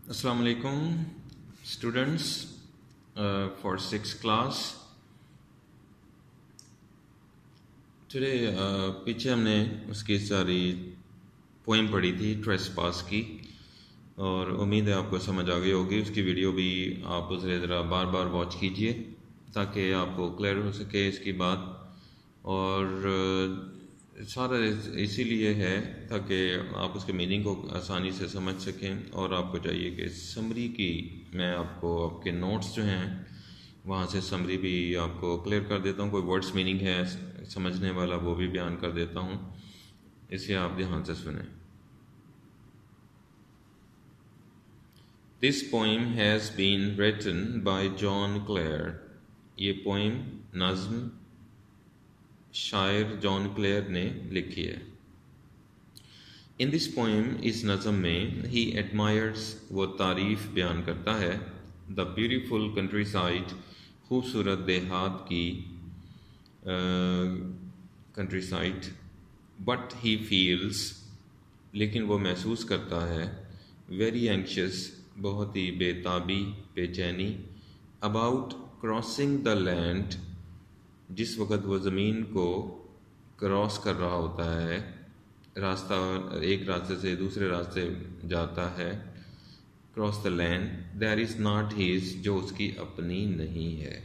Assalamu alaikum students for 6th class. Today पीछे हमने उसकी सारी पोइम पढ़ी थी ट्रेसपास की और उम्मीद है आपको समझ आ गई होगी। उसकी वीडियो भी आप उसे ज़रा बार बार वॉच कीजिए ताकि आपको क्लियर हो सके इसकी बात। और सारा इसीलिए है ताकि आप उसके मीनिंग को आसानी से समझ सकें। और आपको चाहिए कि समरी की मैं आपको आपके नोट्स जो हैं वहाँ से समरी भी आपको क्लियर कर देता हूँ। कोई वर्ड्स मीनिंग है समझने वाला वो भी बयान कर देता हूँ, इसे आप ध्यान से सुने। This poem has been written by John Clare. ये पोइम नज़्म शायर जॉन क्लेयर ने लिखी है। इन दिस पोइम, इस नज़म में, ही एडमायर्स, वो तारीफ बयान करता है, द ब्यूटीफुल कंट्री साइड, खूबसूरत देहात की country side. But he feels, लेकिन वो महसूस करता है, वेरी एंक्शस, बहुत ही बेताबी बेचैनी, अबाउट क्रॉसिंग द लैंड, जिस वक़्त वो ज़मीन को क्रॉस कर रहा होता है, रास्ता एक रास्ते से दूसरे रास्ते जाता है, cross the land, that is not his, जो उसकी अपनी नहीं है।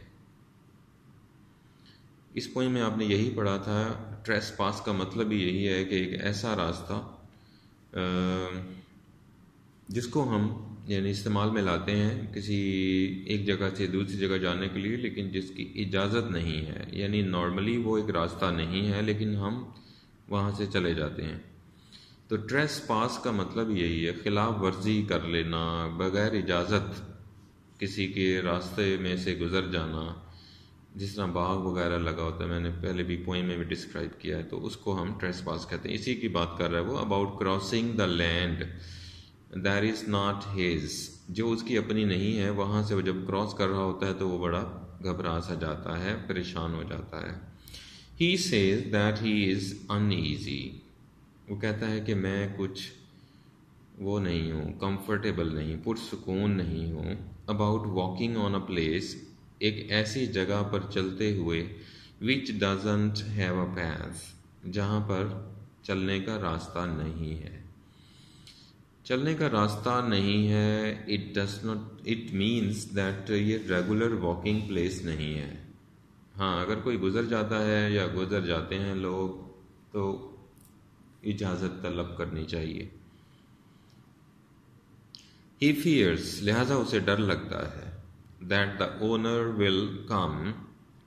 इस पोइम में आपने यही पढ़ा था। ट्रेसपास का मतलब भी यही है कि एक ऐसा रास्ता जिसको हम यानी इस्तेमाल में लाते हैं किसी एक जगह से दूसरी जगह जाने के लिए, लेकिन जिसकी इजाज़त नहीं है, यानी नॉर्मली वो एक रास्ता नहीं है लेकिन हम वहाँ से चले जाते हैं। तो ट्रेसपास का मतलब यही है, खिलाफ वर्जी कर लेना, बग़ैर इजाज़त किसी के रास्ते में से गुज़र जाना। जिस तरह बाग वगैरह लगा होता है, मैंने पहले भी पोइम में भी डिस्क्राइब किया है, तो उसको हम ट्रेसपास कहते हैं। इसी की बात कर रहा है वो, about crossing the land that is not his, जो उसकी अपनी नहीं है। वहाँ से वो जब क्रॉस कर रहा होता है तो वो बड़ा घबरा सा जाता है, परेशान हो जाता है। He says that he is uneasy, वो कहता है कि मैं कुछ वो नहीं हूँ, कंफर्टेबल नहीं, पुरसुकून नहीं हूँ। About walking on a place, एक ऐसी जगह पर चलते हुए, विच डजंट हैव अ पैथ, जहाँ पर चलने का रास्ता नहीं है। चलने का रास्ता नहीं है, it does not, it means that ये रेगुलर वॉकिंग प्लेस नहीं है। हाँ, अगर कोई गुज़र जाता है या गुज़र जाते हैं लोग तो इजाज़त तलब करनी चाहिए। ही फियर्स, लिहाजा उसे डर लगता है, that the owner will come,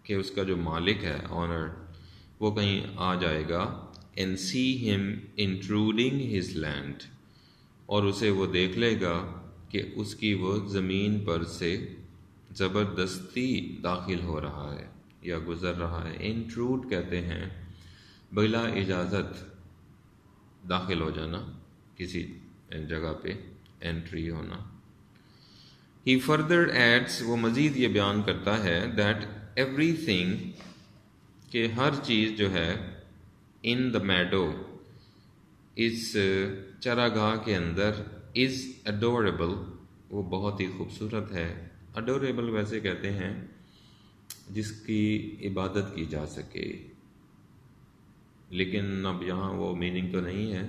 कि उसका जो मालिक है, ओनर, वो कहीं आ जाएगा, and see him intruding his land, और उसे वो देख लेगा कि उसकी वो ज़मीन पर से ज़बरदस्ती दाखिल हो रहा है या गुज़र रहा है। इंट्रूड कहते हैं बिला इजाज़त दाखिल हो जाना, किसी जगह पे एंट्री होना। ही फर्दर एड्स, वो मज़ीद ये बयान करता है, दैट एवरीथिंग, के हर चीज़ जो है, इन द मैडो, इस चरागाह के अंदर, इज़ अडोरेबल, वो बहुत ही खूबसूरत है। अडोरेबल वैसे कहते हैं जिसकी इबादत की जा सके, लेकिन अब यहाँ वो मीनिंग तो नहीं है,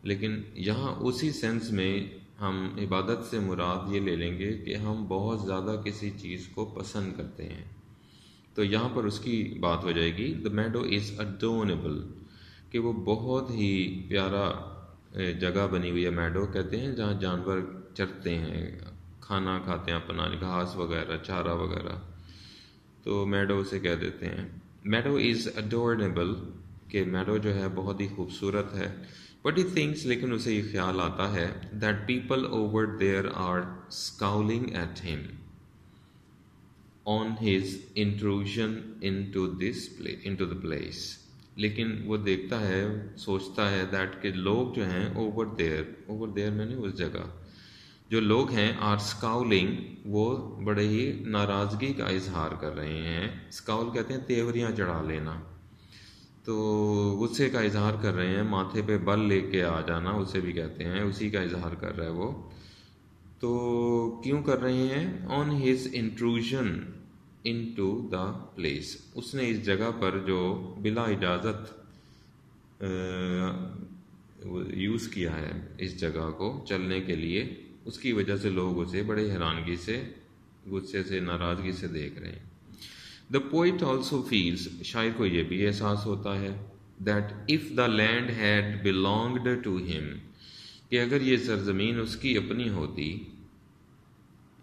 लेकिन यहाँ उसी सेंस में हम इबादत से मुराद ये ले लेंगे कि हम बहुत ज़्यादा किसी चीज़ को पसंद करते हैं, तो यहाँ पर उसकी बात हो जाएगी। द मैडो इज़ अडोनेबल, कि वो बहुत ही प्यारा जगह बनी हुई है। मैडो कहते हैं जहाँ जानवर चरते हैं, खाना खाते हैं अपना, घास वगैरह, चारा वगैरह, तो मैडो उसे कह देते हैं। मैडो इज़ अडोरेबल, कि मैडो जो है बहुत ही खूबसूरत है। बट ही थिंक्स, लेकिन उसे ये ख्याल आता है, that people over there are scowling at him on his intrusion into the place, लेकिन वो देखता है, सोचता है, दैट के लोग जो हैं ओवर देयर मैंने उस जगह, जो लोग हैं, आर स्काउलिंग, वो बड़े ही नाराज़गी का इजहार कर रहे हैं। स्काउल कहते हैं तेवरियाँ चढ़ा लेना, तो गुस्से का इजहार कर रहे हैं, माथे पे बल लेके आ जाना उसे भी कहते हैं, उसी का इजहार कर रहा है वो। तो क्यों कर रहे हैं? On his intrusion into the place, उसने इस जगह पर जो बिला इजाज़त यूज़ किया है इस जगह को चलने के लिए, उसकी वजह से लोग उसे बड़े हैरानगी से, गुस्से से, नाराज़गी से देख रहे हैं। द पोइट ऑल्सो फील्स, शायर को यह भी एहसास होता है, that if the land had belonged to him, कि अगर ये सरजमीन उसकी अपनी होती,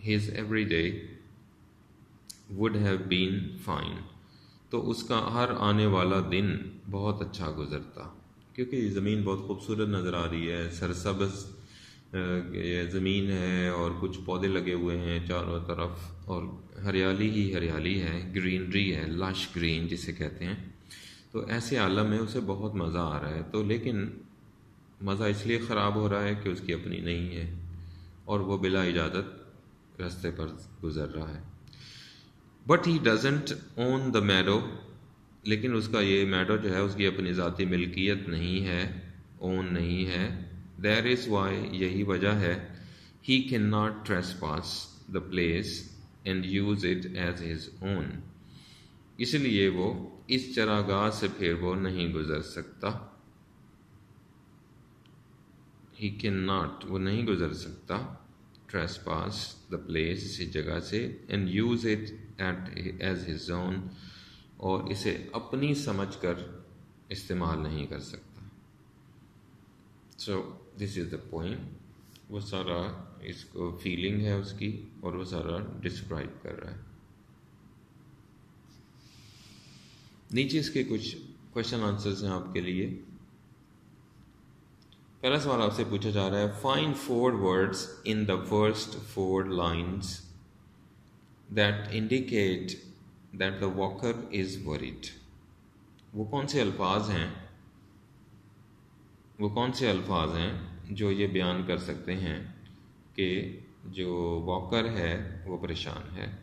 his every day would have been fine, तो उसका हर आने वाला दिन बहुत अच्छा गुजरता, क्योंकि ये ज़मीन बहुत खूबसूरत नज़र आ रही है, सरसब्ज़ ये ज़मीन है और कुछ पौधे लगे हुए हैं चारों तरफ और हरियाली ही हरियाली है, ग्रीनरी है, लश ग्रीन जिसे कहते हैं। तो ऐसे आलम में उसे बहुत मज़ा आ रहा है, तो लेकिन मज़ा इसलिए ख़राब हो रहा है कि उसकी अपनी नहीं है और वो बिला इजाज़त रास्ते पर गुज़र रहा है। But he doesn't own the meadow, लेकिन उसका ये मैडो जो है उसकी अपनी ज़ाती मिल्कियत नहीं है, ओन नहीं है। देयर इज़ वाई, यही वजह है, he can not trespass the place and use it as his own, इसलिए वो इस चरागाह से फिर वो नहीं गुज़र सकता। ही कैन नॉट, वो नहीं गुज़र सकता, ट्रेसपास द प्लेस, इसी जगह से, and use it at as his own, और इसे अपनी समझकर इस्तेमाल नहीं कर सकता। So this is the poem, वो सारा इसको फीलिंग है उसकी और वो सारा डिस्क्राइब कर रहा है। नीचे इसके कुछ क्वेश्चन आंसर्स हैं आपके लिए। पहला सवाल आपसे पूछा जा रहा है, find 4 words in the first 4 lines that indicate that the walker is worried. वो कौन से अल्फाज हैं जो ये बयान कर सकते हैं कि जो वॉकर है वो परेशान है।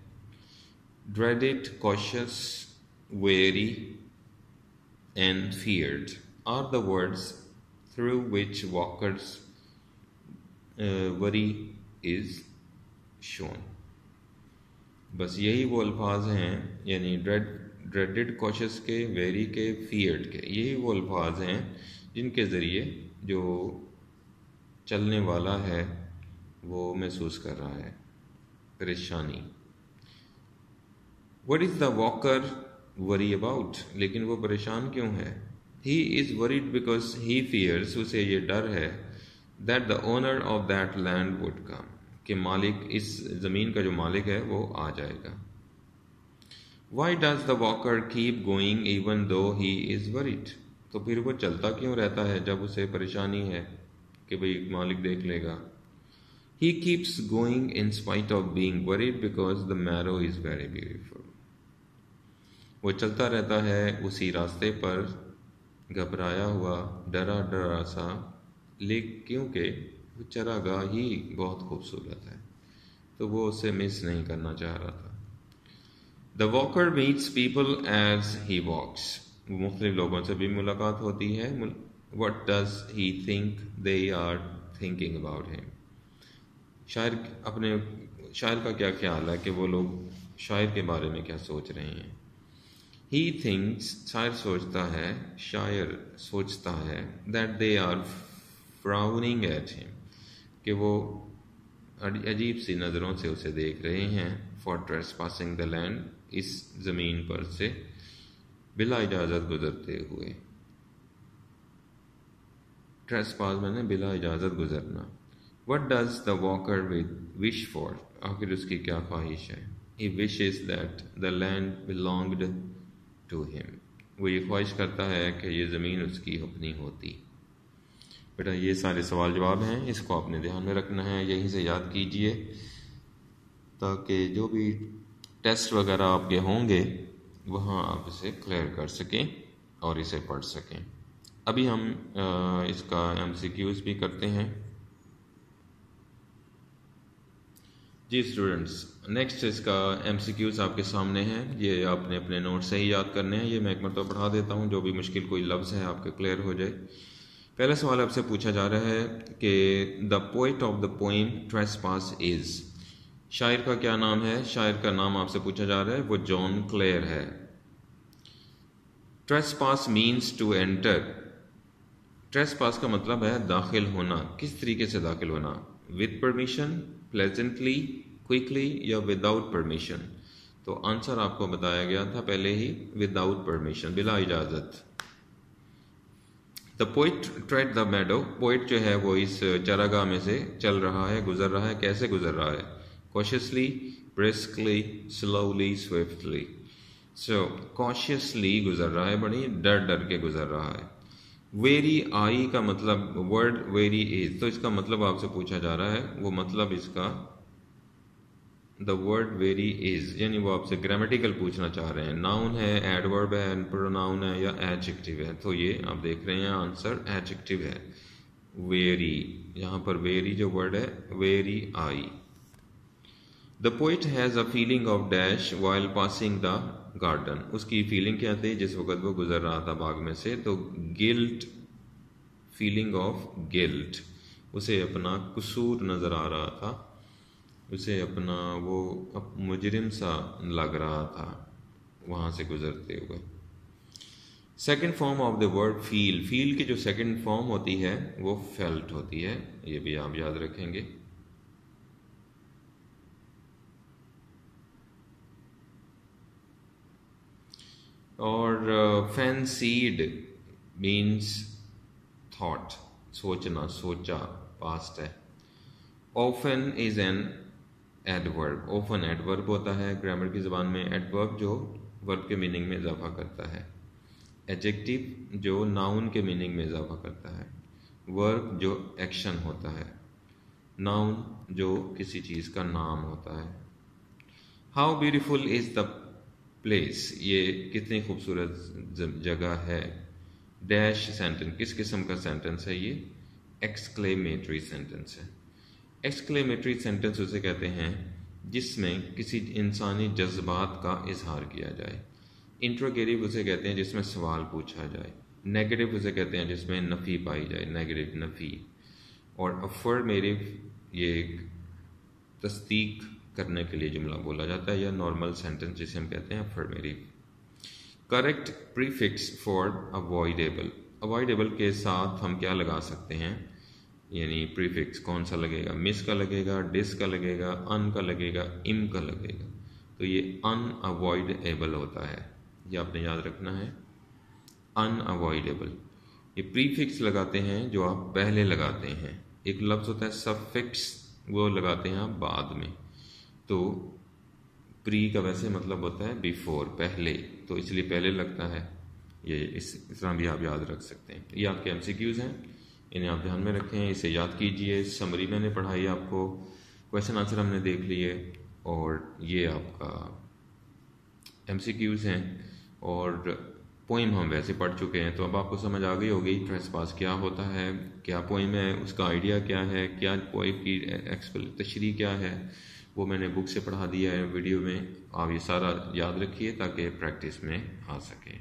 dreaded, cautious, wary and feared are the words through which walkers worry is shown। बस यही वो अल्फाज हैं, यानी dreaded, cautious के, wary के, feared के, यही वो अल्फाज हैं जिनके ज़रिए जो चलने वाला है वो महसूस कर रहा है परेशानी। What is the walker worry about? लेकिन वो परेशान क्यों है? He is worried because he fears, उसे ये डर है, that the owner of that land would come, कि मालिक, इस ज़मीन का जो मालिक है वो आ जाएगा। Why does the walker keep going even though he is worried? तो फिर वो चलता क्यों रहता है जब उसे परेशानी है कि भाई मालिक देख लेगा। He keeps going in spite of being worried because the marrow is very beautiful। वो चलता रहता है उसी रास्ते पर घबराया हुआ, डरा डरा सा, लेकिन क्योंकि वो चरागाह ही बहुत खूबसूरत है तो वो उसे मिस नहीं करना चाह रहा था। The walker meets people as he walks, वो मुख्तलिफ लोगों से भी मुलाकात होती है। What does he think they are thinking about him? शायर का क्या ख्याल है कि वो लोग शायर के बारे में क्या सोच रहे हैं। He thinks, शायर सोचता है that they are frowning at him, कि वो अजीब सी नज़रों से उसे देख रहे हैं। For trespassing the land, इस ज़मीन पर से बिला इजाज़त गुजरते हुए। ट्रेसपास मैंने बिला इजाज़त गुजरना। What does the walker wish for? आखिर उसकी क्या ख्वाहिश है। He wishes that the land belonged to him, वो ये ख्वाहिश करता है कि ये ज़मीन उसकी अपनी होती। बेटा ये सारे सवाल जवाब हैं, इसको आपने ध्यान में रखना है, यहीं से याद कीजिए ताकि जो भी टेस्ट वगैरह आपके होंगे वहाँ आप इसे क्लियर कर सकें और इसे पढ़ सकें। अभी हम इसका MCQs भी करते हैं। जी स्टूडेंट्स, नेक्स्ट इसका MCQs आपके सामने हैं, ये आपने अपने नोट से ही याद करने हैं। ये मैं एक मरतबा पढ़ा देता हूँ, जो भी मुश्किल कोई लफ्ज़ है आपके क्लियर हो जाए। पहला सवाल आपसे पूछा जा रहा है कि the poet of the poem trespass is, शायर का क्या नाम है? शायर का नाम आपसे पूछा जा रहा है, वो जॉन क्लेयर है। Trespass means to enter. Trespass का मतलब है दाखिल होना। किस तरीके से दाखिल होना? विद परमिशन, प्लेजेंटली, क्विकली या विदाउट परमिशन। तो आंसर आपको बताया गया था पहले ही, विदाउट परमिशन, बिला इजाज़त। The poet trade the Medo, poet जो है वो इस चरागाह में से चल रहा है, गुजर रहा है। कैसे गुजर रहा है? Cautiously, briskly, slowly, swiftly. So cautiously गुजर रहा है, बड़ी डर डर के गुजर रहा है। वेरी आई का मतलब वर्ड वेरी इज, तो इसका मतलब आपसे पूछा जा रहा है, वो मतलब इसका द वर्ड वेरी इज, यानी वो आपसे ग्रामेटिकल पूछना चाह रहे हैं। नाउन है, एडवर्ब है, प्रोनाउन है या एडजेक्टिव है? तो ये आप देख रहे हैं आंसर एडजेक्टिव है, वेरी। यहां पर वेरी जो वर्ड है, very I. The poet has a feeling of dash while passing the garden, उसकी फीलिंग क्या थी जिस वक्त वो गुजर रहा था बाग में से? तो गिल्ट, फीलिंग ऑफ गिल्ट, उसे अपना कसूर नजर आ रहा था, उसे अपना वो मुजरिम सा लग रहा था वहाँ से गुजरते हुए। Second form of the word feel, feel की जो सेकंड फॉर्म होती है वो फेल्ट होती है, ये भी आप याद रखेंगे। और फैंसीड मीन्स थॉट, सोचना, सोचा, पास्ट है। Often is an adverb, often adverb होता है ग्रामर की ज़बान में, एडवर्ब जो वर्ब के मीनिंग में इजाफा करता है, एडजेक्टिव जो नाउन के मीनिंग में इजाफा करता है, वर्ब जो एक्शन होता है, नाउन जो किसी चीज़ का नाम होता है। How beautiful is the place, ये कितनी खूबसूरत जगह है। डैश सेंटेंस, किस किस्म का सेंटेंस है ये? एक्सक्लेमेटरी सेंटेंस है। एक्सक्लेमेटरी सेंटेंस उसे कहते हैं जिसमें किसी इंसानी जज्बात का इजहार किया जाए। इंट्रोगेटिव उसे कहते हैं जिसमें सवाल पूछा जाए। नेगेटिव उसे कहते हैं जिसमें नफ़ी पाई जाए, नेगेटिव, नफ़ी। और अफर्मेटिव ये एक तस्दीक करने के लिए जुमला बोला जाता है, या नॉर्मल सेंटेंस जिसे हम कहते हैं affirmative. Correct prefix for avoidable, avoidable के साथ हम क्या लगा सकते हैं, यानी प्रीफिक्स कौन सा लगेगा? मिस का लगेगा, डिस का लगेगा, अन का लगेगा, इम का लगेगा। तो ये अनअवॉइडेबल होता है, ये आपने याद रखना है, अनअवॉइडेबल। ये प्रीफिक्स लगाते हैं जो आप पहले लगाते हैं। एक लफ्ज़ होता है सफिक्स, वो लगाते हैं आप बाद में। तो प्री का वैसे मतलब होता है बिफोर, पहले, तो इसलिए पहले लगता है। ये इस तरह भी आप याद रख सकते हैं। ये आपके एमसीक्यूज़ हैं, इन्हें आप ध्यान में रखें, इसे याद कीजिए। समरी मैंने पढ़ाई आपको, क्वेश्चन आंसर हमने देख लिए, और ये आपका एमसीक्यूज़ हैं। और पोइम हम वैसे पढ़ चुके हैं, तो अब आपको समझ आ गई होगी ट्रेसपास क्या होता है, क्या पोइम है, उसका आइडिया क्या है, क्या पोइम की तशरीह क्या है, वो मैंने बुक से पढ़ा दिया है वीडियो में। आप ये सारा याद रखिए ताकि प्रैक्टिस में आ सके।